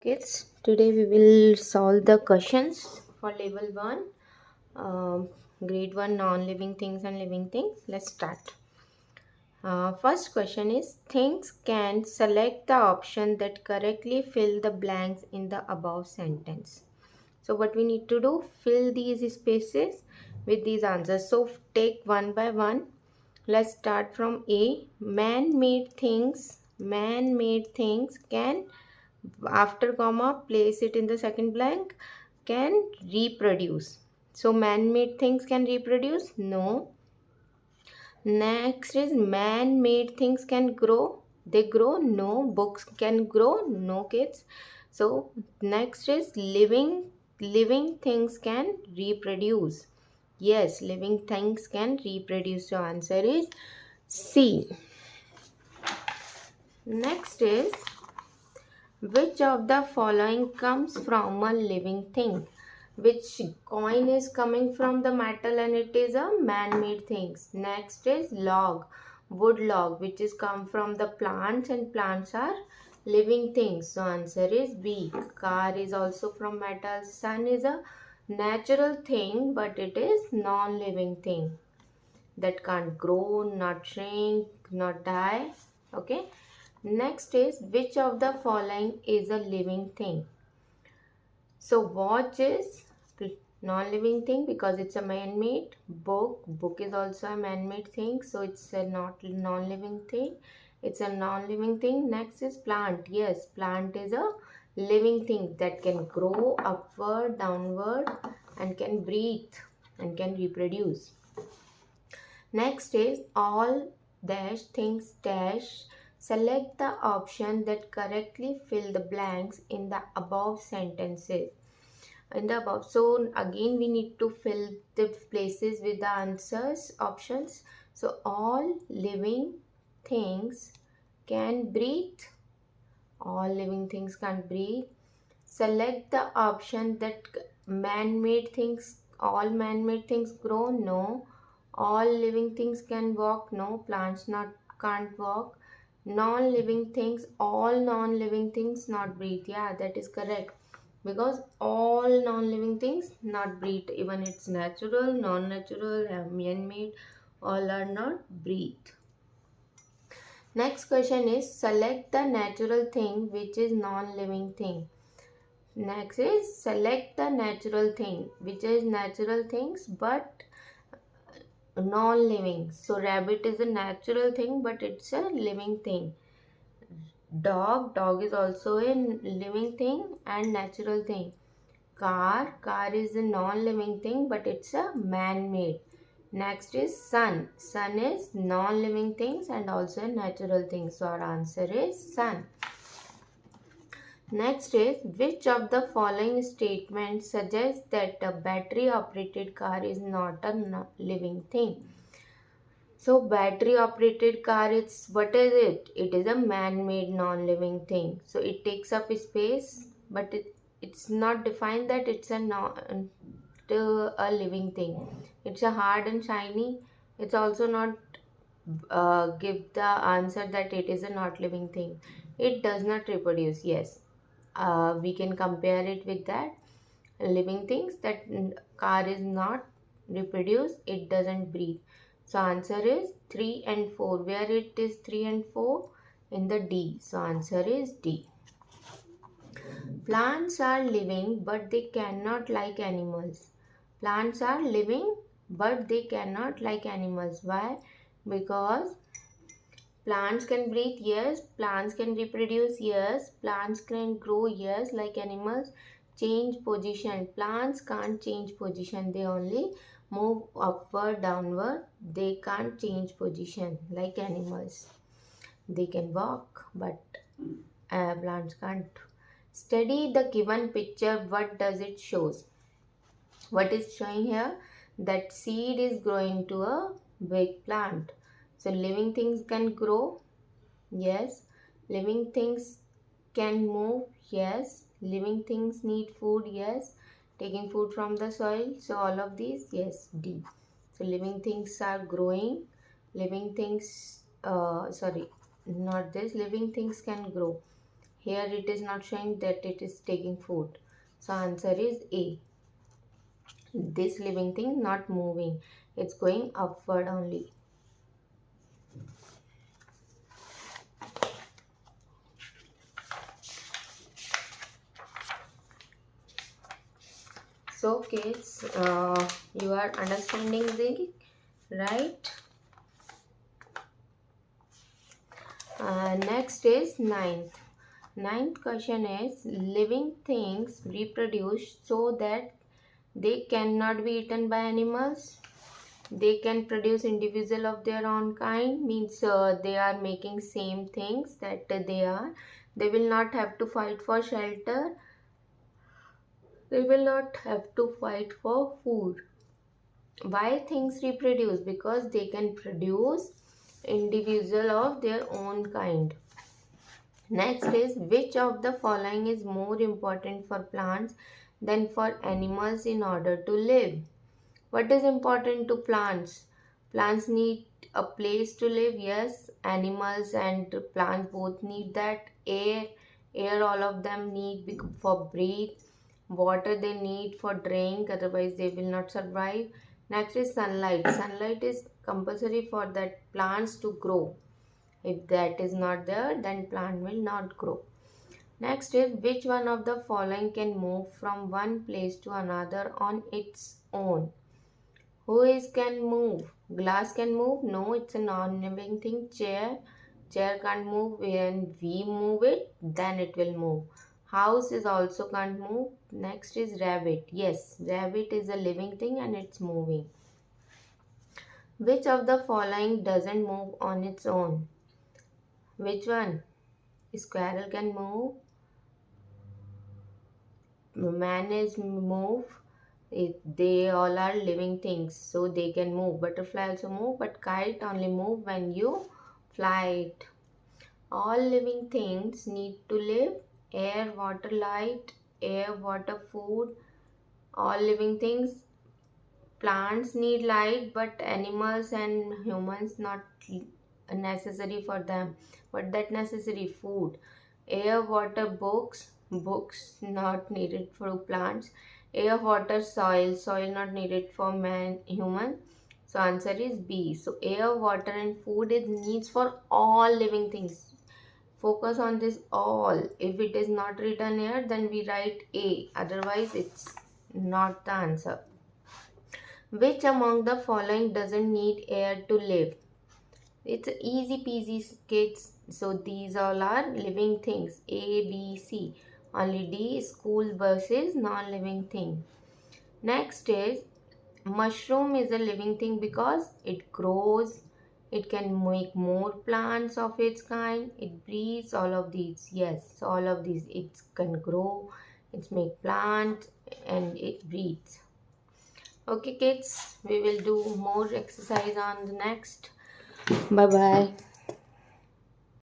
Kids, today we will solve the questions for level 1, um, grade 1 non-living things and living things. Let's start. First question is, things can select the option that correctly fill the blanks in the above sentence. So what we need to do, fill these spaces with these answers. So take one by one. Let's start from A. Man-made things can, after comma, place it in the second blank, can reproduce. So man-made things can reproduce? No. Next is man-made things can grow. They grow? No. Books can grow? No, kids. So next is living things can reproduce. Yes, living things can reproduce. So answer is C. Next is, which of the following comes from a living thing? Which coin is coming from the metal and it is a man-made thing? Next is log, wood log, which is come from the plants and plants are living things. So answer is B. Car is also from metal. Sun is a natural thing but it is non-living thing that can't grow, not shrink, not die. Okay. Next is, which of the following is a living thing? So watch is non-living thing because it's a man-made. Book is also a man-made thing, so it's a not non-living thing. It's a non-living thing. Next is plant. Yes, plant is a living thing that can grow upward, downward, and can breathe and can reproduce. Next is all dash things dash. Select the option that correctly fill the blanks in the above sentences. In the above, so again we need to fill the places with the answers options. So all living things can breathe. All living things can breathe. Select the option that man-made things, all man-made things grow. No. All living things can walk. No. Plants not can't walk. Non-living things, all non-living things not breathe. Yeah, that is correct. Because all non-living things not breathe. Even it's natural, non-natural, man-made, all are not breathe. Next question is, select the natural thing which is non-living thing. Next is, select the natural thing, which is natural things but non-living. So rabbit is a natural thing but it's a living thing. Dog is also a living thing and natural thing. Car is a non-living thing but it's a man-made. Next is sun is non-living things and also a natural thing. So our answer is sun. Next is, which of the following statements suggests that a battery operated car is not a living thing? So battery operated car, it's what is it? It is a man-made non-living thing. So it takes up space but it's not defined that it's a living thing. It's a hard and shiny. It's also not give the answer that it is a not living thing. It does not reproduce. Yes, we can compare it with that living things, that car is not reproduce, it doesn't breathe. So answer is 3 and 4. Where it is 3 and 4? In the D. So answer is D. Plants are living but they cannot like animals. Plants are living but they cannot like animals. Why? Because plants can breathe, yes. Plants can reproduce, yes. Plants can grow, yes, like animals. Change position. Plants can't change position. They only move upward, downward. They can't change position like animals. They can walk, but plants can't. Study the given picture. What does it shows? What is showing here? That seed is growing to a big plant. So living things can grow. Yes. Living things can move. Yes. Living things need food. Yes. Taking food from the soil. So all of these, yes, D. So living things are growing. Living things, sorry, not this. Living things can grow. Here it is not showing that it is taking food. So answer is A. This living thing not moving. It's going upward only. So kids, you are understanding the right? Next is ninth. Ninth question is living things reproduce so that they cannot be eaten by animals. They can produce individual of their own kind, means they are making same things that they are. They will not have to fight for shelter. They will not have to fight for food. Why things reproduce? Because they can produce individual of their own kind. Next is which of the following is more important for plants than for animals in order to live? What is important to plants? Plants need a place to live. Yes, animals and plants both need that. Air all of them need for breathe. Water they need for drink, otherwise they will not survive. Next is sunlight. Sunlight is compulsory for that plants to grow. If that is not there, then plant will not grow. Next is which one of the following can move from one place to another on its own? Who is can move? Glass can move? No, it's a non-living thing. Chair can't move. When we move it, then it will move. House is also can't move. Next is rabbit. Yes, rabbit is a living thing and it's moving. Which of the following doesn't move on its own? Which one? Squirrel can move. Man is move. They all are living things, so they can move. Butterfly also move, but kite only move when you fly it. All living things need to live. Air, water, light. Air, water, food. All living things. Plants need light, but animals and humans not necessary for them. But that necessary food. Air, water, books. Books not needed for plants. Air, water, soil not needed for man, human. So answer is B. So air, water and food is needs for all living things. Focus on this all. If it is not written here, then we write A. Otherwise, it's not the answer. Which among the following doesn't need air to live? It's easy peasy, kids. So these all are living things. A, B, C. Only D, school buses, non-living thing. Next is mushroom is a living thing because it grows. It can make more plants of its kind. It breathes. All of these. Yes, all of these. It can grow. It make plants and it breathes. Okay, kids. We will do more exercise on the next. Bye bye.